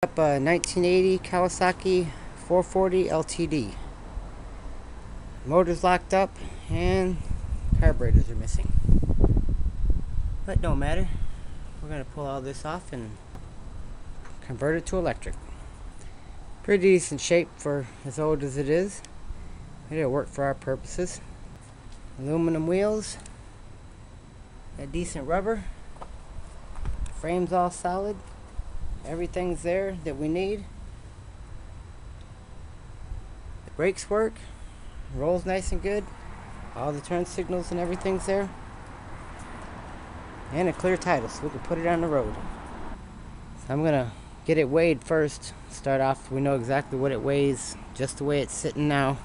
Up a 1980 Kawasaki 440 LTD. Motor's locked up and carburetors are missing. But don't matter. We're going to pull all this off and convert it to electric. Pretty decent shape for as old as it is. It'll work for our purposes. Aluminum wheels. Got decent rubber. Frame's all solid. Everything's there that we need. The brakes work. Rolls nice and good. All the turn signals and everything's there. And a clear title so we can put it on the road. So I'm gonna get it weighed first. Start off, we know exactly what it weighs, just the way it's sitting now.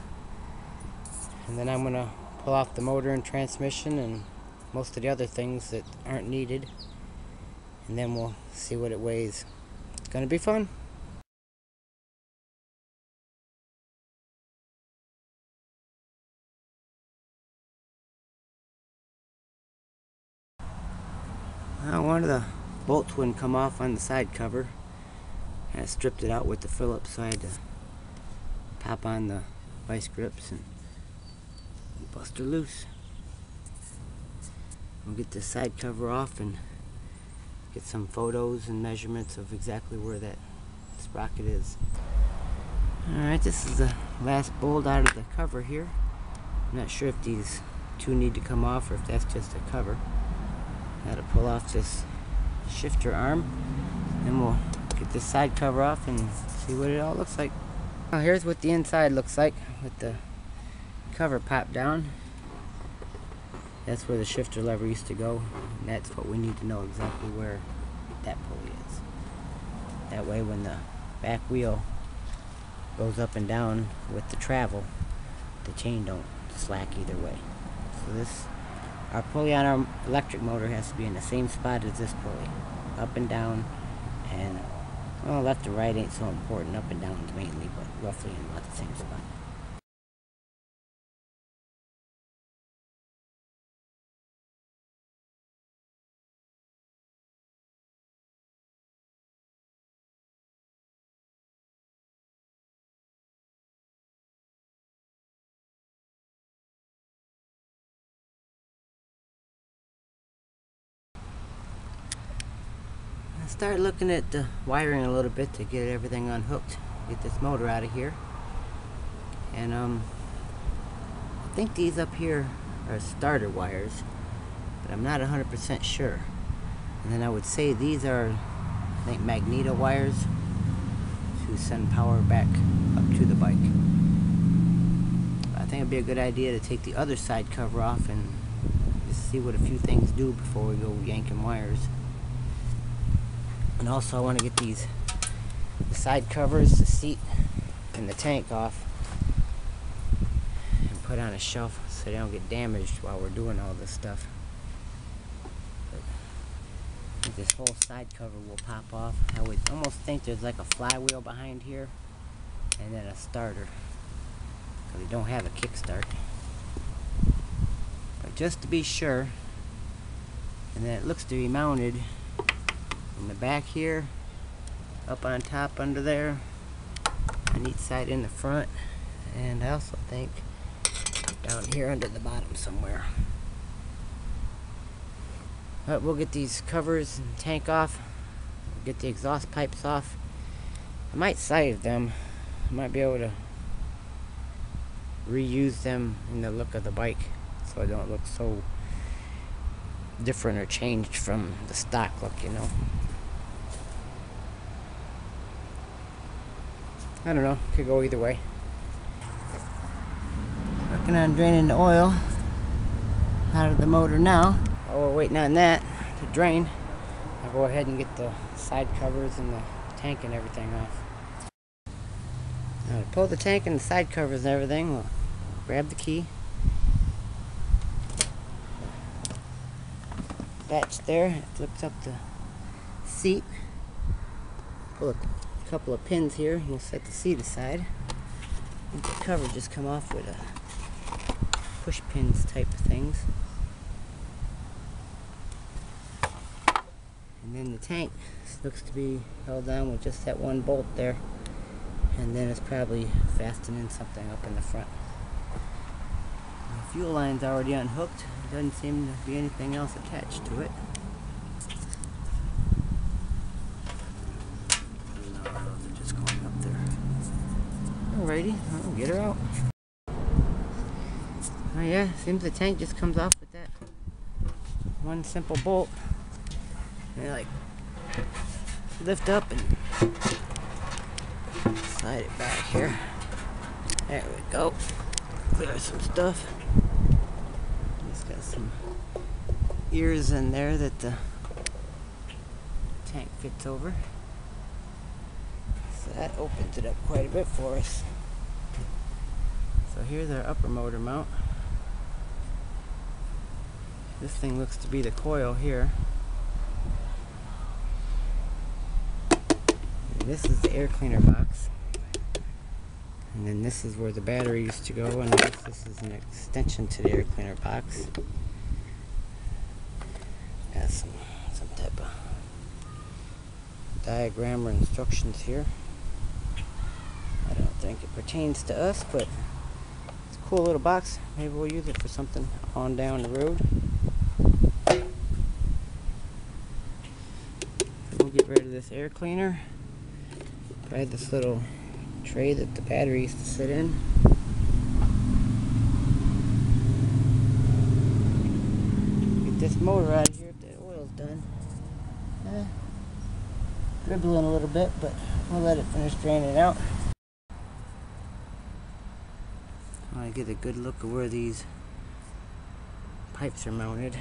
And then I'm gonna pull off the motor and transmission and most of the other things that aren't needed. And then we'll see what it weighs. It's gonna be fun. One of the bolts wouldn't come off on the side cover. I stripped it out with the Phillips, so I had to pop on the vice grips and bust her loose. We'll get the side cover off and get some photos and measurements of exactly where that sprocket is. Alright, this is the last bolt out of the cover here. I'm not sure if these two need to come off or if that's just a cover. Got to pull off this shifter arm, and we'll get this side cover off and see what it all looks like. Now here's what the inside looks like with the cover popped down. That's where the shifter lever used to go, and that's what we need to know exactly where that pulley is. That way when the back wheel goes up and down with the travel, the chain don't slack either way. So our pulley on our electric motor has to be in the same spot as this pulley. Up and down, and well, left to right ain't so important. Up and down is mainly, but roughly in about the same spot. I started looking at the wiring a little bit to get everything unhooked, get this motor out of here. And I think these up here are starter wires, but I'm not 100% sure. And then I would say these are, I think, magneto wires to send power back up to the bike. I think it'd be a good idea to take the other side cover off and just see what a few things do before we go yanking wires. And also I want to get the side covers, the seat, and the tank off and put on a shelf so they don't get damaged while we're doing all this stuff. But I think this whole side cover will pop off. I would almost think there's like a flywheel behind here and then a starter, because we don't have a kickstart. But just to be sure, and then it looks to be mounted in the back here, up on top under there, on each side in the front, and I also think down here under the bottom somewhere. But we'll get these covers and tank off, we'll get the exhaust pipes off. I might save them. I might be able to reuse them in the look of the bike so it don't look so different or changed from the stock look, you know. I don't know, could go either way. Working on draining the oil out of the motor now. While we're waiting on that to drain, I'll go ahead and get the side covers and the tank and everything off. Now to pull the tank and the side covers and everything, we'll grab the key. Latch there, it flips up the seat. Pull a couple of pins here, and we'll set the seat aside. And the cover just come off with a push pins type of things. And And then the tank looks to be held on with just that one bolt there. And then it's probably fastening something up in the front. The fuel line's already unhooked. There doesn't seem to be anything else attached to it. No, those are just going up there. Alrighty, I'll get her out. Oh yeah, seems the tank just comes off with that one simple bolt. And like lift up and slide it back here. There we go. Clear some stuff. It's got some ears in there that the tank fits over. So that opens it up quite a bit for us. So here's our upper motor mount. This thing looks to be the coil here. And this is the air cleaner box. And then this is where the battery used to go, and I guess this is an extension to the air cleaner box. Got some type of diagram or instructions here. I don't think it pertains to us, but it's a cool little box. Maybe we'll use it for something on down the road. We'll get rid of this air cleaner. I had this little tray that the battery used to sit in. Get this motor out of here if the oil's done. Dribbling a little bit, but we'll let it finish draining out. I want to get a good look at where these pipes are mounted.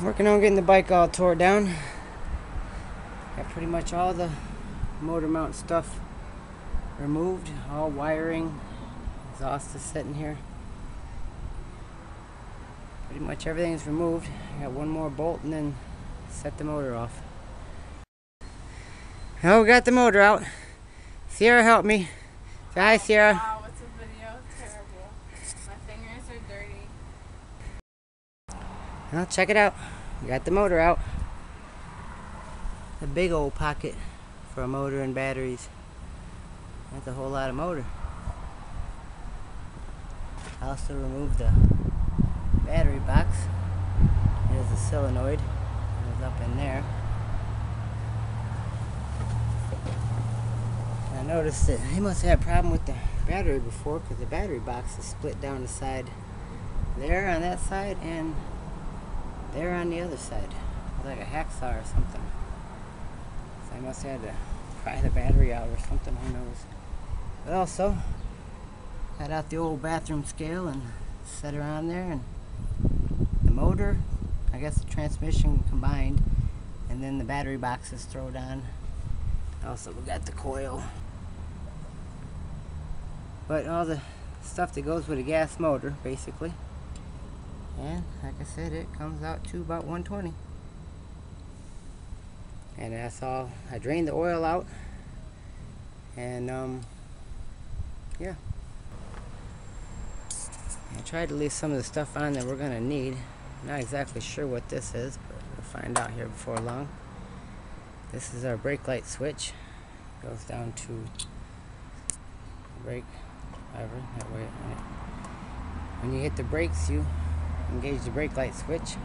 Working on getting the bike all tore down. Got pretty much all the motor mount stuff removed, all wiring, exhaust is sitting here. Pretty much everything is removed. I got one more bolt and then set the motor off. Oh, we got the motor out. Sierra helped me. Say hi, Sierra. Wow, it's a video. Terrible. My fingers are dirty. Well, check it out. We got the motor out. A big old pocket for a motor and batteries. That's a whole lot of motor. I also removed the battery box. There's a solenoid. It was up in there. And I noticed that he must have had a problem with the battery before, because the battery box is split down the side there on that side and there on the other side. It's like a hacksaw or something. So I must have had to pry the battery out or something, who knows. But also, got out the old bathroom scale and set her on there, and the motor, I guess the transmission combined, and then the battery box is thrown on. Also, we got the coil. But all the stuff that goes with a gas motor, basically. And like I said, it comes out to about 120. And that's all. I drained the oil out, and yeah, I tried to leave some of the stuff on that we're gonna need. Not exactly sure what this is, but we'll find out here before long. This is our brake light switch. Goes down to brake lever. That way, when you hit the brakes, you engage the brake light switch.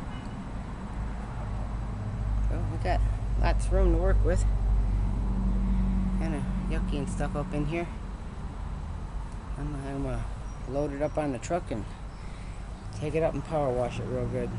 So we got lots of room to work with. Kind of yucky and stuff up in here. I'm gonna load it up on the truck and take it up and power wash it real good.